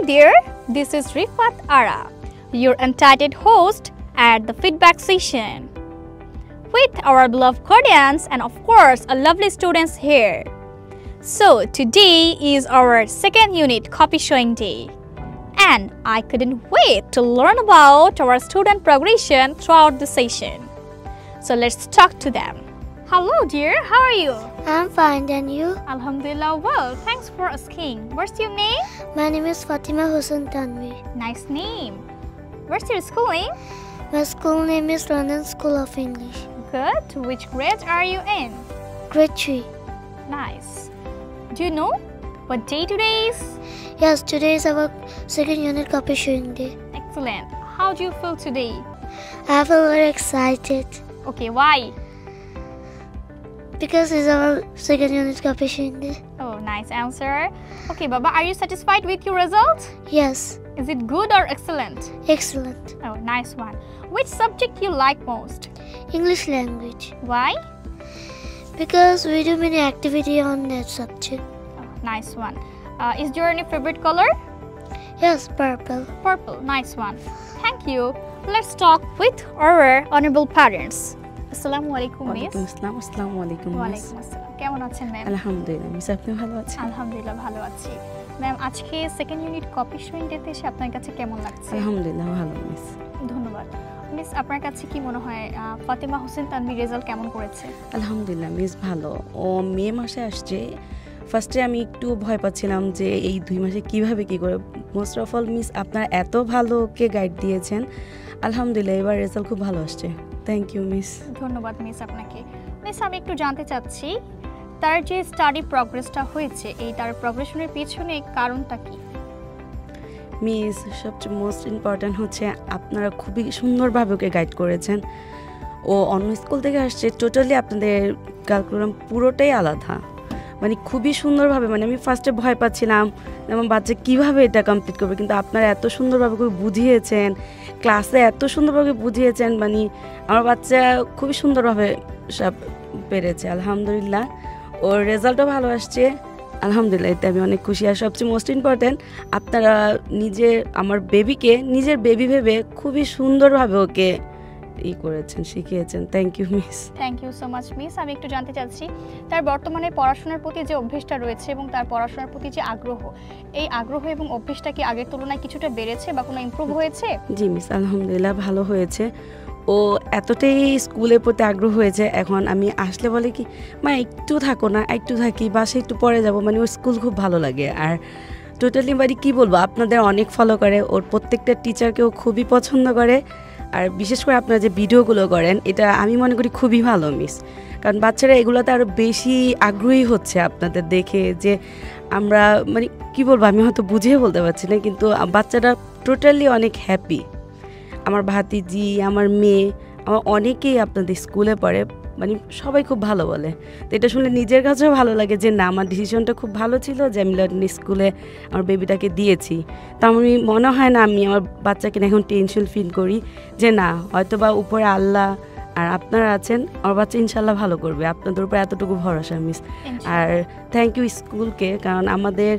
dear, this is Rifat Ara, your entitled host at the feedback session, with our beloved guardians and of course our lovely students here. So today is our second unit copy showing day, and I couldn't wait to learn about our student progression throughout the session. So let's talk to them. Hello dear, how are you? I'm fine, and you? Alhamdulillah, well, thanks for asking. What's your name? My name is Fatima Hussain Tanvi. Nice name. Where's your schooling? My school name is London School of English. Good. Which grade are you in? Grade 3. Nice. Do you know what day today is? Yes, today is our second unit copy showing day. Excellent. How do you feel today? I feel very excited Okay, why? because it's our second unit copy showing day. Oh, nice answer. Okay, Baba, are you satisfied with your result? Yes, Is it good or excellent? excellent. Oh, nice one. Which subject you like most? English language, Why? because we do many activity on that subject. Oh, nice one. Is there any favorite color? Yes, purple. Purple. Nice one. Thank you. Let's talk with our honorable parents. Assalamu alaikum, miss. ওয়ালাইকুম আসসালাম আসসালামু আলাইকুম miss ওয়ালাইকুম আসসালাম। কেমন আছেন ma'am? আলহামদুলিল্লাহ miss আপনি ভালো আছেন আলহামদুলিল্লাহ ভালো আছি। ম্যাম, আজকে সেকেন্ড ইউনিট কপি শোয়িং ডেতে এসে আপনার কাছে কেমন লাগছে? আলহামদুলিল্লাহ ভালো মিস ধন্যবাদ। মিস, আপনার কাছে কি মনে হয় ফাতিমা হোসেন তানভীর রেজাল্ট কেমন করেছে? আলহামদুলিল্লাহ মিস ভালো ও মে মাসে আসছে ফার্স্টে আমি একটু ভয় পাচ্ছিলাম যে এই 2 মাসে কিভাবে কি করে মোস্ট অফ অল মিস আপনারা এত ভালো ওকে গাইড দিয়েছেন আলহামদুলিল্লাহ এবার রেজাল্ট খুব ভালো আসছে থ্যাংক ইউ মিস ধন্যবাদ মিস আপনাকে। মিস, আমি একটু জানতে চাচ্ছি তার যে স্টাডি প্রগ্রেসটা হয়েছে এই তার প্রগ্রেশনের পিছনে কারণটা কি? মিস সবচেয়ে মোস্ট ইম্পর্ট্যান্ট হচ্ছে আপনারা খুবই সুন্দরভাবে ওকে গাইড করেছেন ও অন্য স্কুল থেকে আসছে টোটালি আপনাদের কারিকুলাম পুরোটাই আলাদা মানে খুবই সুন্দরভাবে মানে আমি ফার্স্টে ভয় পাচ্ছিলাম আমার বাচ্চা কীভাবে এটা কমপ্লিট করবে কিন্তু আপনারা এত সুন্দরভাবে খুবই বুঝিয়েছেন ক্লাসে এত সুন্দরভাবে বুঝিয়েছেন মানে আমার বাচ্চা খুবই সুন্দরভাবে সব পেরেছে আলহামদুলিল্লাহ ওর রেজাল্টও ভালো আসছে আলহামদুলিল্লাহ এতে আমি অনেক খুশি আর সবচেয়ে মোস্ট ইম্পর্ট্যান্ট আপনারা আমার বেবিকে নিজের বেবি ভেবে খুবই সুন্দরভাবে ওকে করেছেন শিখিয়েছেন thank you miss thank you so much miss. আমি একটু জানতে চাচ্ছি তার বর্তমানে পড়াশোনার প্রতি যে অভ্যেসটা রয়েছে এবং তার পড়াশোনার প্রতি যে আগ্রহ এই আগ্রহ এবং অভ্যেসটা কি আগের তুলনায় কিছুটা বেড়েছে বা কোনো ইমপ্রুভ হয়েছে? জি মিস আলহামদুলিল্লাহ ভালো হয়েছে ও এতটাই স্কুলের প্রতি আগ্রহ হয়েছে এখন আমি আসলে বলে কি মা একটু থাকো না একটু থাকি বাসে একটু পরে যাব মানে ওর স্কুল খুব ভালো লাগে আর টোটালি মানে কী বলবো আপনাদের অনেক ফলো করে ওর প্রত্যেকটা টিচারকেও খুবই পছন্দ করে আর বিশেষ করে আপনারা যে ভিডিওগুলো করেন এটা আমি মনে করি খুবই ভালো মিস কারণ বাচ্চারা এগুলোতে আরও বেশি আগ্রহী হচ্ছে আপনাদের দেখে যে আমরা মানে কী বলবো আমি হয়তো বুঝিয়ে বলতে পারছি না কিন্তু বাচ্চারা টোটালি অনেক হ্যাপি আমার ভাতিজি আমার মেয়ে আমার অনেকেই আপনাদের স্কুলে পড়ে মানে সবাই খুব ভালো বলে তো এটা শুনলে নিজের কাছেও ভালো লাগে যে না আমার ডিসিশনটা খুব ভালো ছিল যে আমি লন্ডন স্কুলে আমার বেবিটাকে দিয়েছি তো আমি মনে হয় না আমি আমার বাচ্চাকে এখন টেনশন ফিল করি যে না হয়তো বা উপরে আল্লাহ আর আপনারা আছেন আমার বাচ্চা ইনশাল্লাহ ভালো করবে আপনাদের উপর এতটুকু ভরসা মিস আর থ্যাংক ইউ স্কুলকে কারণ আমাদের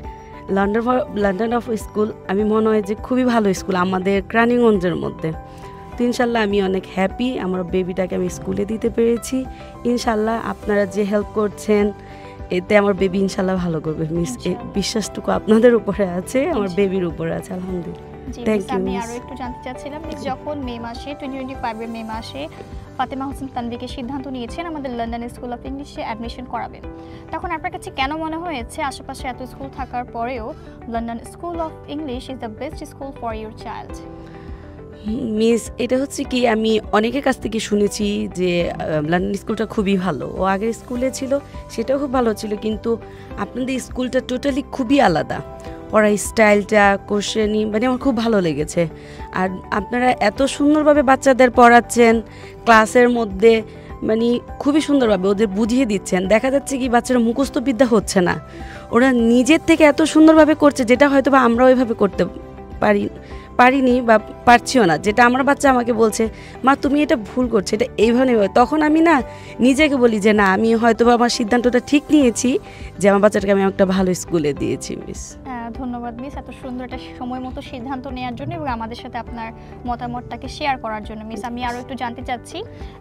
লন্ডন অফ স্কুল আমি মনে হয় যে খুবই ভালো স্কুল আমাদের ক্রানিগঞ্জের মধ্যে তো ইনশাল্লাহ আমি অনেক হ্যাপি আমার বেবিটাকে আমি স্কুলে দিতে পেরেছি ইনশাল্লাহ আপনারা যে হেল্প করছেন এতে আমার বেবি ইনশাল্লাহ ভালো করবে মিস বিশ্বাসটুকু আপনাদের উপরে আছে আমার বেবির উপরে আছে আলহামদুলিল্লাহ থ্যাংক ইউ আমি আরও একটু জানতে চাচ্ছিলাম যখন মে মাসে 2025 মে মাসে ফাতিমা হোসেন তানভীরকে সিদ্ধান্ত নিয়েছেন আমাদের লন্ডন স্কুল অফ ইংলিশে অ্যাডমিশন করাবেন তখন আপনার কাছে কেন মনে হয়েছে আশেপাশে এত স্কুল থাকার পরেও London school of English is the best school for your child? Miss এটা হচ্ছে কি আমি অনেকের কাছ থেকে শুনেছি যে লন্ডন স্কুলটা খুবই ভালো ও আগের স্কুলে ছিল সেটাও খুব ভালো ছিল কিন্তু আপনাদের স্কুলটা টোটালি খুবই আলাদা পড়ার স্টাইলটা কোশ্চেনই মানে আমার খুব ভালো লেগেছে আর আপনারা এত সুন্দরভাবে বাচ্চাদের পড়াচ্ছেন ক্লাসের মধ্যে মানে খুবই সুন্দরভাবে ওদের বুঝিয়ে দিচ্ছেন দেখা যাচ্ছে কি বাচ্চারা মুখস্থ বিদ্যা হচ্ছে না ওরা নিজের থেকে এত সুন্দরভাবে করছে যেটা হয়তো বা আমরা ওইভাবে করতে পারিনি বা পারছিও না যেটা আমার বাচ্চা আমাকে বলছে মা তুমি এটা ভুল করছো এটা এইভাবে তখন আমি না নিজেকে বলি যে না আমি হয়তো আমার সিদ্ধান্তটা ঠিক নিয়েছি যে আমার বাচ্চাটাকে আমি একটা ভালো স্কুলে দিয়েছি মিস ধন্যবাদ মিস এত সুন্দর একটা সময় মতো সিদ্ধান্ত নেওয়ার জন্য এবং আমাদের সাথে আপনার মতামতটাকে শেয়ার করার জন্য। মিস আমি আরও একটু জানতে চাচ্ছি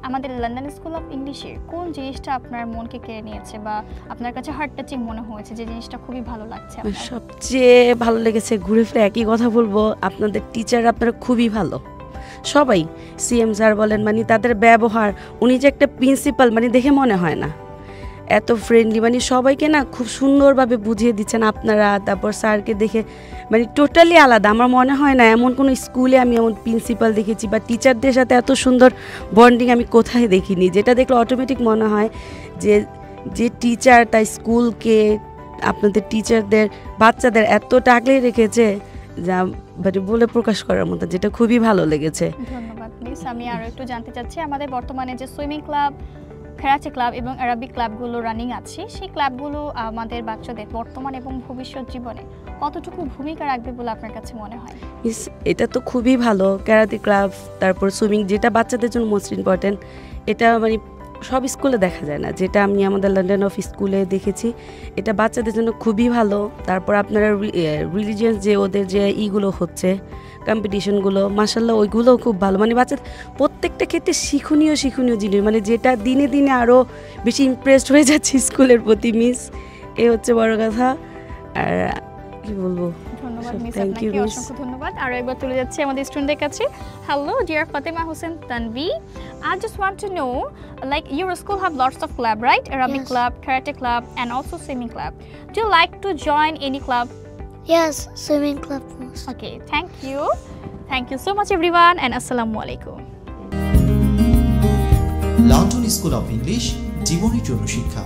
আমাদের লন্ডন স্কুল অফ ইংলিশের কোন জিনিসটা আপনার মনকে কেড়ে নিয়েছে বা আপনার কাছে হার্ট টাচিং মনে হয়েছে, যে জিনিসটা খুবই ভালো লাগছে আপনার? সবচেয়ে ভালো লেগেছে, ঘুরে ফিরে একই কথা বলবো, আপনাদের টিচার আপনারা খুবই ভালো সবাই। সিএম স্যার বলেন, মানে তাদের ব্যবহার, উনি যে একটা প্রিন্সিপাল মানে দেখে মনে হয় না, এত ফ্রেন্ডলি, মানে সবাইকে না খুব সুন্দরভাবে বুঝিয়ে দিচ্ছেন আপনারা। তারপর স্যারকে দেখে মানে টোটালি আলাদা। আমার মনে হয় না এমন কোনো স্কুলে আমি এমন প্রিন্সিপাল দেখেছি বা টিচারদের সাথে এত সুন্দর বন্ডিং আমি কোথায় দেখিনি, যেটা দেখলে অটোমেটিক মনে হয় যে যে টিচার তাই স্কুলকে আপনাদের টিচারদের বাচ্চাদের এতটা আগলে রেখেছে যা মানে বলে প্রকাশ করার মতো, যেটা খুবই ভালো লেগেছে। ধন্যবাদ মিস। আমি আরও একটু জানতে চাচ্ছি আমাদের বর্তমানে যে সুইমিং ক্লাব, ক্যারাটে ক্লাব এবং অ্যারাবিক ক্লাবগুলো রানিং আছে, সেই ক্লাবগুলো আমাদের বাচ্চাদের বর্তমান এবং ভবিষ্যৎ জীবনে কতটুকু ভূমিকা রাখবে বলে আপনার কাছে মনে হয়? এটা তো খুবই ভালো, ক্যারাটে ক্লাব, তারপর সুইমিং, যেটা বাচ্চাদের জন্য মোস্ট ইম্পর্টেন্ট। এটা মানে সব স্কুলে দেখা যায় না, যেটা আমি আমাদের লন্ডন অফ স্কুলে দেখেছি, এটা বাচ্চাদের জন্য খুবই ভালো। তারপর আপনারা রিলিজিয়াস যে ওদের যে ইগুলো হচ্ছে কম্পিটিশনগুলো, মাশাআল্লাহ ওইগুলোও খুব ভালো, মানে বাচ্চাদের প্রত্যেকটা ক্ষেত্রে শিক্ষণীয় জিনিস, মানে যেটা দিনে দিনে আরও বেশি ইমপ্রেসড হয়ে যাচ্ছে স্কুলের প্রতি মিস, এ হচ্ছে বড় কথা। আর কি বলবো, ধন্যবাদ মিস, আপনাকে অসংখ্য ধন্যবাদ। আর একবার চলে যাচ্ছে আমাদের স্টুডেন্টদের কাছে। Hello dear Fatema Hossain Tanvi, I just want to know, like your school have lots of club, right? Arabic Yes. club, karate club, and also swimming club. Do you like to join any club? Yes, swimming club most. Okay, thank you so much everyone, and assalamu alaikum. London school of English, জীবনের জন্য শিক্ষা।